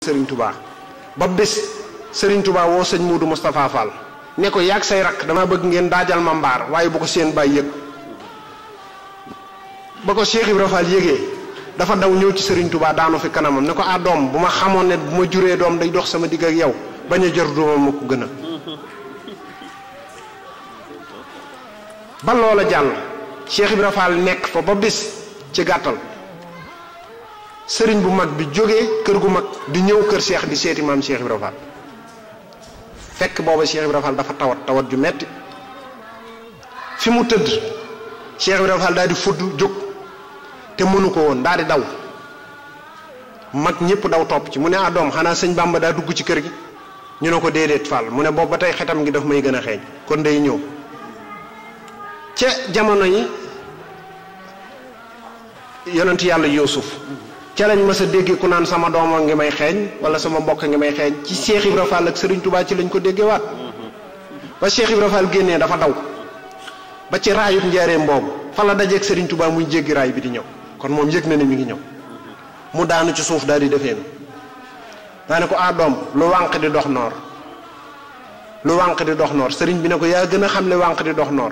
Serigne Touba ba bés Serigne Touba woo sëñ Moudou Moustapha Fall ne ko yàgg say rakk dama bëgg ngeen daajal ma mbaar waaye bu ko seen bàyyi yëg ba ko Cheikh Ibra Fall yëgee dafa daw ñëw ci Serigne Touba daanu fi kanamam ne ko ah doom bu ma xamoon ne bu ma juree doom day dox sama digg ak yow bañ a jër doomam ma ko gën a ba loola jàll Cheikh Ibra Fall nekk fa ba bis ci gàttal sëriñ bu mag bi jógee kër gu mag di ñëw kër Cheikh di seeti maam Cheikh Ibra Fall fekk booba Cheikh Ibra Fall dafa tawat ju metti fi mu tëdd Cheikh Ibra Fall daal di fudd jóg te mënu ko woon daal di daw mag ñëpp daw topp ci mu ne ah doom xanaa sëñ Bamba daa dugg ci kër gi ñu ne ko déedéet Fall mu ne boobu ba tey xetam gi daf may gën a xeeñ kon day ñëw ca jamono yi yonent yàlla Yuusuf ca lañ mës a dégg ku naan sama dooma ngi may xeeñ wala sama mbokk ngi may xeeñ ci Cheikh Ibra Fall ak Serigne Touba ci lañ ko déggewaat ba Cheikh Ibra Fall génnee dafa daw ba ci raayut njaareem boobu fa la dajeeg Serigne Touba muy jéggi raay bi di ñëw kon moom yëg na ne mi ngi ñëw mu daanu ci suuf daal di defee daa ne ko ah doom lu wànq di dox noor lu wànq di dox noor Serigne bi ne ko yaa gën a xam ne wànq di dox noor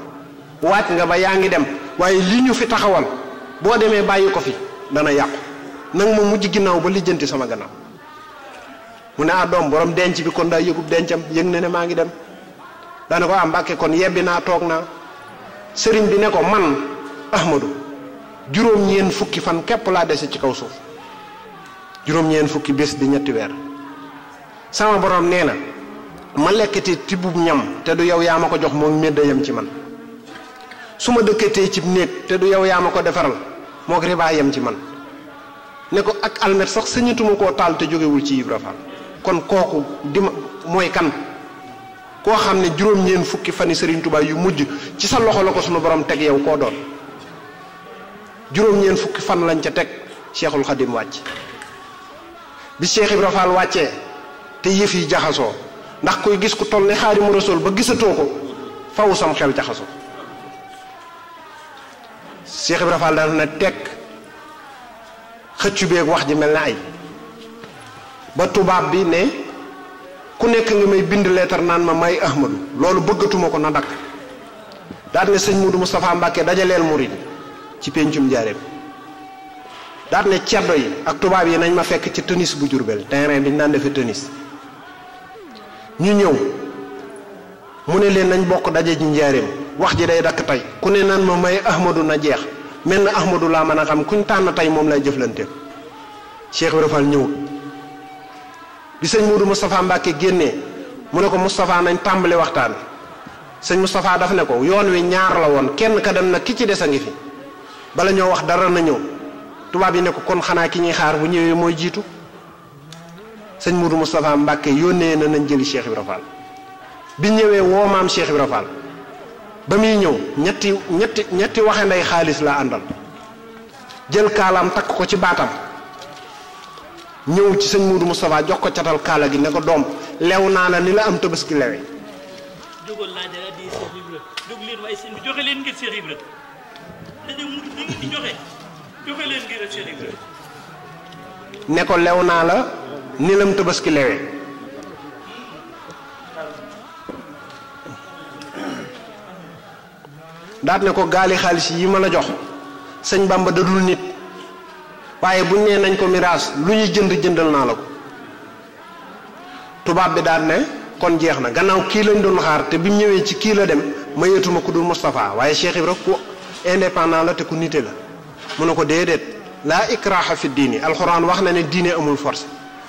waaj nga ba yaa ngi dem waaye li ñu fi taxawal boo demee bàyyi ko fi dana yàqu nag ma mujj ginnaaw ba lijjanti sama gannaaw mu ne ah doom borom denc bi kon daa yëgub dencam yëg na ne maa ngi dem daane ko ah Mbàkke kon yebbi naa toog naa sëriñ bi ne ko man Ahmadou juróom-ñeen fukki fan képp laa dese ci kaw suuf juróom-ñeen fukki bés di ñetti weer sama borom nee na ma lekkati tibbub ñam te du yow yaa ma ko jox moom méddayam ci man su ma dëkkatee cib néeg te du yow yaa ma ko defaral moog ribaa yem ci man ne ko ak almet sax sañatuma koo taal te jógewul ci Ibra Fall kon kooku dima mooy kan koo xam ne juróom-ñeen fukki fani Serigne Touba yu mujj ci sa loxo la ko sunu borom teg yow koo doon juróom-ñeen fukki fan lañ ca teg Cheikhul Khadim wàcc bi Cheikh Ibra Fall wàccee te yëf yi jaxasoo ndax koy gis ku toll ne Xaadimu Rasuul ba gisatoo ko faw sam xel jaxasoo Cheikh Ibra Fall daal na teg xëccu beeg wax ji mel na ay ba tubaab bi ne ku nekk nga may bind leetar naan ma may Ahmadou loolu bëggatuma ko na dakk daal ne sëñ Moudou Moustapha Mbacke dajaleel murid ci péncum Njaaréem daal ne ceddo yi ak tubaab yi nañ ma fekk ci tennis bu Jurbel terrain bi ñu daan defee tennis ñu ñëw mu ne leen nañ bokk daje ji Njaaréem wax ji day dakk tey ku ne naan ma may Ahmadou na jeex mel na Ahmadou laa mën a xam kuñ tànn tey moom lay jëflanteel Cheikh Ibra Fall ñëwut bi sëñ Moudou Moustapha Mbacke génnee mu ne ko Moustapha nañ tàmbali waxtaan sëñ Moustapha daf ne ko yoon wi ñaar la woon kenn ka dem na ki ci des a ngi fi bala ñoo wax dara na ñëw tubaab yi ne ko kon xanaa ki ñuy xaar bu ñëwee mooy jiitu sëñ Moudou Moustapha Mbacke yónnee na nañ jëli Cheikh Ibra Fall bi ñëwee woo maam Cheikh Ibra Fall ba muy ñëw ñetti waxe nday xaalis la àndal jël kaalaam takk ko ci baatam ñëw ci sëñ Moudou Moustapha jox ko catal kaala gi ne ko doom lew naa la ni la am tabaski lewe jógal laa jara di Cheikh Ibra jóg leen waaye sëñ bi joxe leen ngir Cheikh Ibra dañu mu ngi di joxe leen ngir Cheikh Ibra ne ko lew naa la ni lam tabaski lewe daat ne ko gaali xaalis yi ma la jox sëñ Bamba dadul nit waaye buñ nee nañ ko miraas lu ñuy jëndal naa la ko tubaab bi daal ne kon jeex na gannaaw kii lañ doon xaar te bi mu ñëwee ci kii la dem mayetuma ku dul Moustapha waaye Cheikh Ibra ku indépendant la te ku nite la mu ne ko déedéet laa ikraha fi diini alxuraan wax na ne diine amul force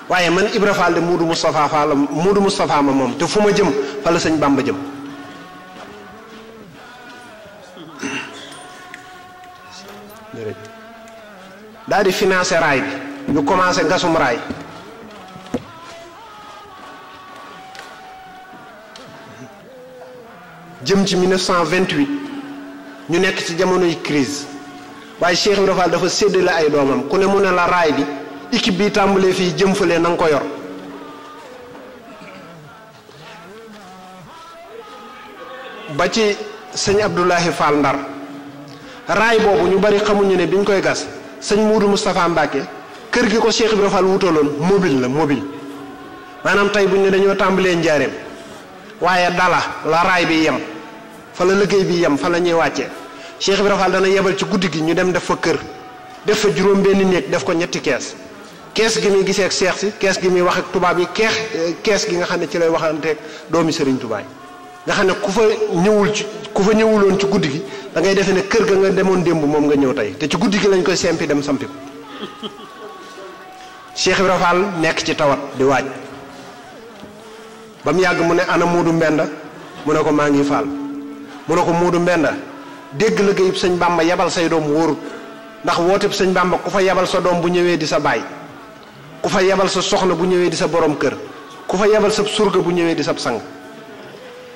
waaye man Ibra Fall de Moudou Moustapha Fall Moudou Moustapha ma moom te fu ma jëm fa la sëñ Bamba jëm daal di financé raay bi ñu commencé ngasum raay jëm ci 1928 ñu nekk ci jamonoy crise waaye Cheikh Ibra Fall dafa séddale ay doomam ku ne mu ne la raay bi équipe bi tàmbalee fii jëm fële na nga ko yor ba ci sëñ Abdoulahi Fall Ndar raay boobu ñu bari xamuñu ne biñ koy gas sëñ Moudou Moustapha Mbacke kër gi ko Cheikh Ibra Fall wutaloon mobile la mobile maanaam tey buñ ne dañoo tàmbalee njaareem waaye dala la raay bi yem fa la liggéey bi yem fa la ñuy wàccee Cheikh Ibra Fall dana yebal ci guddi gi ñu dem def fa kër def fa juróom benn néeg def ko ñetti kees gi muy gisee ak seex si kees gi muy wax ak tubaab yi kees gi nga xam ne ci lay waxanteeg doomi Serigne Touba yi nga xam ne ku fa ñëwuloon ci guddi gi da ngay defee ne kër ga nga demoon démb moom nga ñëw tey te ci guddi gi lañ koy sempi dem sampi ko Cheikh Ibra Fall nekk ci tawat di waaj ba mu yàgg mu ne ana Moodu Mbenda mu ne ko maa ngi Fall mu ne ko Moodu Mbenda dégg liggéeyub sëñ Bàmba yebal say doom wóorut ndax wooteb sëñ Bàmba ku fa yebal sa doom bu ñëwee di sa baay ku fa yebal sa soxna bu ñëwee di sa borom kër ku fa yebal sa surga bu ñëwee di sa sang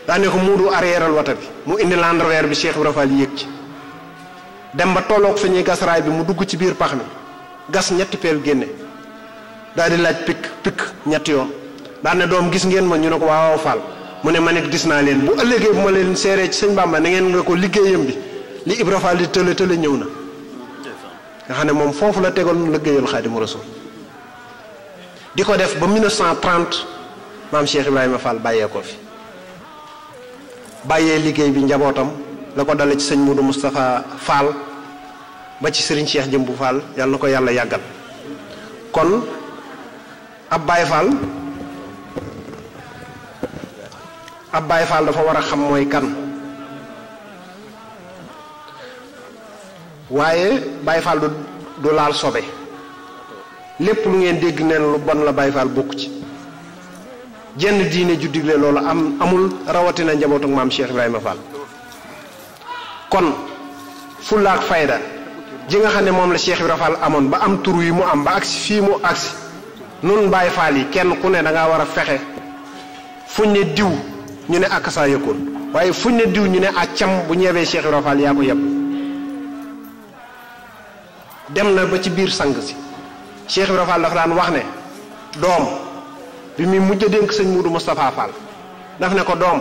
daa ne ko Moodu arrièreal wata bi mu indi landweer bi Cheikh Ibra Fall yéeg ci dem ba tolloog fi ñuy gas raay bi mu dugg ci biir pax mi gas ñetti peel génne daal di laaj pikk ñetti yoon daan ne doom gis ngeen ma ñu ne ko waaw Fall mu ne man it gis naa leen bu ëllëgee bu ma leen seeree ci sëñ Bàmba na ngeen nga ko liggéeyam bi li Ibra Fall di tële ñëw na nga xam ne moom foofu la tegoon liggéeyal Xaadimu Rasuul di ko def ba 1930 maam Cheikh Ibrahima Fall bàyyee ko fi bàyyee liggéey bi njabootam la ko dale ci sëñ Modou Moustapha Fall ba ci Serigne Cheikh Jëmbu Fall yàlla na ko yàlla yàggal kon ab Baye Fall dafa war a xam mooy kan waaye Baye Fall du laal sobe lépp lu ngeen dégg neen lu bon la Baye Fall bokk ci jenn diine ju digle loolu amul rawatina njabootu maam Cheikh Ibrahima Fall kon fulla ak fayda ji nga xam ne moom la Cheikh Ibrahima Fall amoon ba am tur yi mu am ba agsi fii mu agsi nun Baye Fall yi kenn ku ne da ngaa war a fexe fuñ ne diw ñu ne ak saa yëkkoon waaye fuñ ne diw ñu ne accam bu ñeebee Cheikh Ibrahima Fall yaa ko yeb dem na ba ci biir sang si Cheikh Ibrahima Fall dafa daan wax ne doom bi muy mujj a dénk sëñ Modou Moustapha Fall daf ne ko doom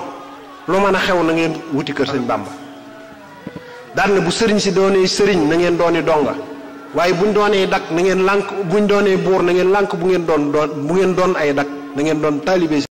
lu mën a xew na ngeen wuti kër sëñ Bàmba daan ne bu sëriñ si doonee sëriñ na ngeen dooni donga waaye buñ doonee dak na ngeen lànk buñ doonee buur na ngeen lànk bu ngeen doon ay dak na ngeen doon taalibe